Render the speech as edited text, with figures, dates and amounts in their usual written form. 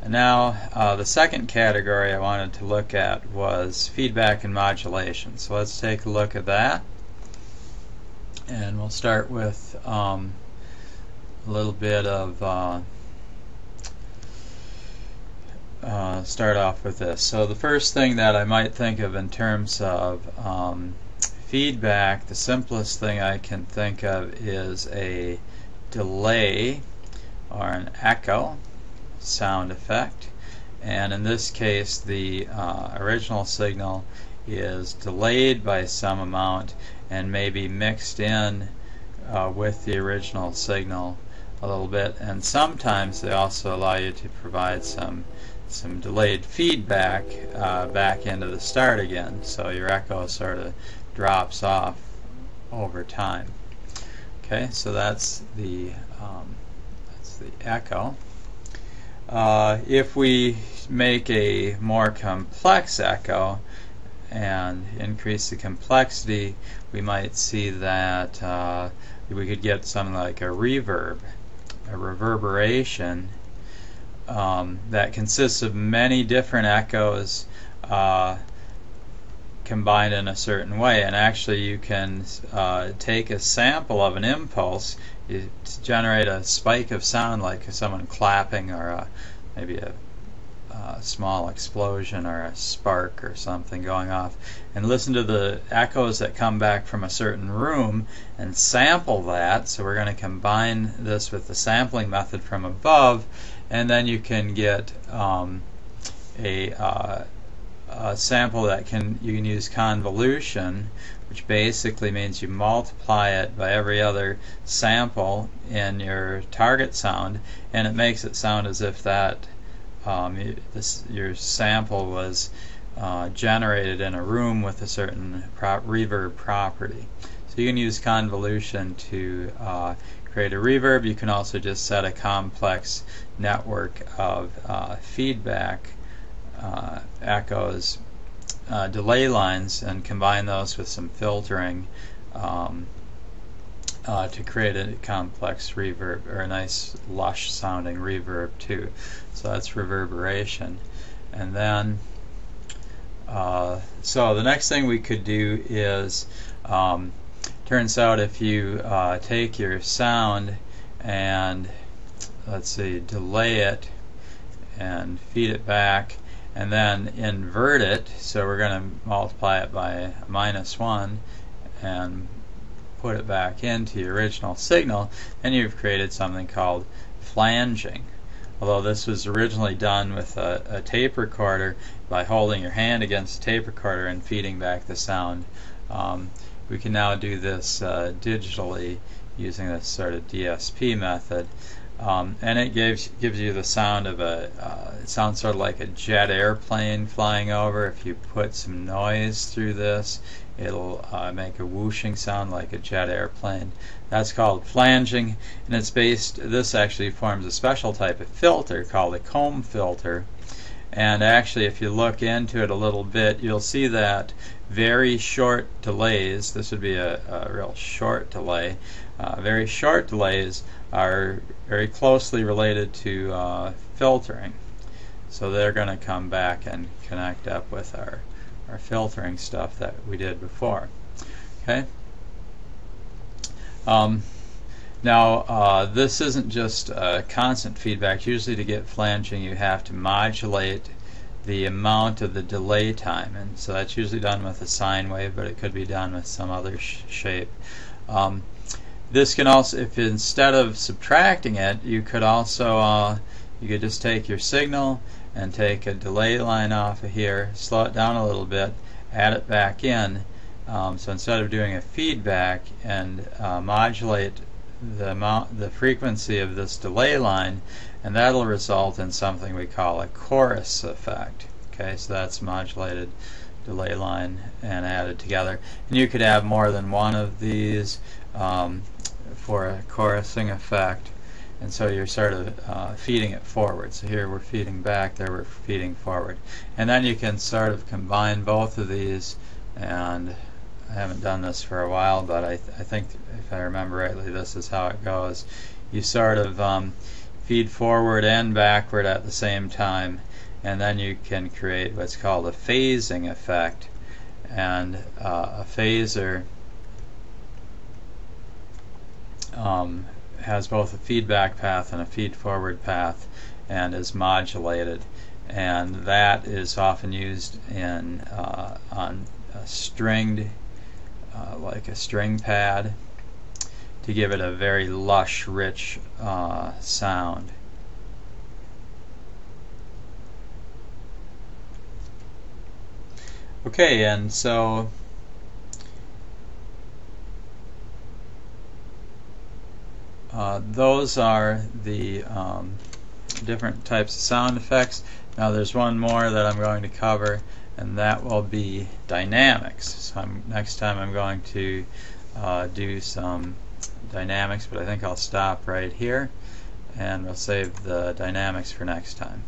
And now the second category I wanted to look at was feedback and modulation. So let's take a look at that. And we'll start with a little bit of start off with this. So the first thing that I might think of in terms of feedback, the simplest thing I can think of is a delay or an echo sound effect. And in this case, the original signal is delayed by some amount and maybe mixed in with the original signal a little bit. And sometimes they also allow you to provide some delayed feedback back into the start again, so your echo sort of drops off over time. Okay, so that's the echo. If we make a more complex echo and increase the complexity, we might see that we could get something like a reverb, a reverberation that consists of many different echoes combined in a certain way. And actually you can take a sample of an impulse to generate a spike of sound like someone clapping, or maybe a small explosion or a spark or something going off, and listen to the echoes that come back from a certain room and sample that. So we're going to combine this with the sampling method from above, and then you can get a sample that you can use convolution, which basically means you multiply it by every other sample in your target sound, and it makes it sound as if that your sample was generated in a room with a certain reverb property. So you can use convolution to create a reverb. You can also just set a complex network of feedback echoes, delay lines, and combine those with some filtering to create a complex reverb, or a nice lush sounding reverb too. So that's reverberation. And then so the next thing we could do is, turns out if you take your sound and, let's see, delay it and feed it back and then invert it, so we're going to multiply it by -1 and put it back into your original signal, and you've created something called flanging. Although this was originally done with a tape recorder by holding your hand against the tape recorder and feeding back the sound. We can now do this digitally using this sort of DSP method. And it gives you the sound of it sounds sort of like a jet airplane flying over. If you put some noise through this, it'll make a whooshing sound like a jet airplane. That's called flanging, and this actually forms a special type of filter called a comb filter. And actually, if you look into it a little bit, you'll see that very short delays, this would be a real short delay, very short delays are very closely related to filtering. So they're going to come back and connect up with our filtering stuff that we did before. Okay. Now this isn't just constant feedback. Usually to get flanging you have to modulate the amount of the delay time, and so that's usually done with a sine wave, but it could be done with some other shape. This can also, if instead of subtracting it, you could also you could just take your signal and take a delay line off of here, slow it down a little bit, add it back in. So instead of doing a feedback, and modulate the frequency of this delay line, and that'll result in something we call a chorus effect. Okay, so that's modulated delay line and added together. And you could have more than one of these for a chorusing effect, and so you're sort of feeding it forward. So here we're feeding back, there we're feeding forward. And then you can sort of combine both of these, and I haven't done this for a while, but I think if I remember rightly, this is how it goes. You sort of feed forward and backward at the same time, and then you can create what's called a phasing effect. And a phaser has both a feedback path and a feed forward path and is modulated, and that is often used in on a stringed like a string pad to give it a very lush, rich sound. Okay, and so those are the different types of sound effects. Now there's one more that I'm going to cover, and that will be dynamics. So next time I'm going to do some dynamics, but I think I'll stop right here and we'll save the dynamics for next time.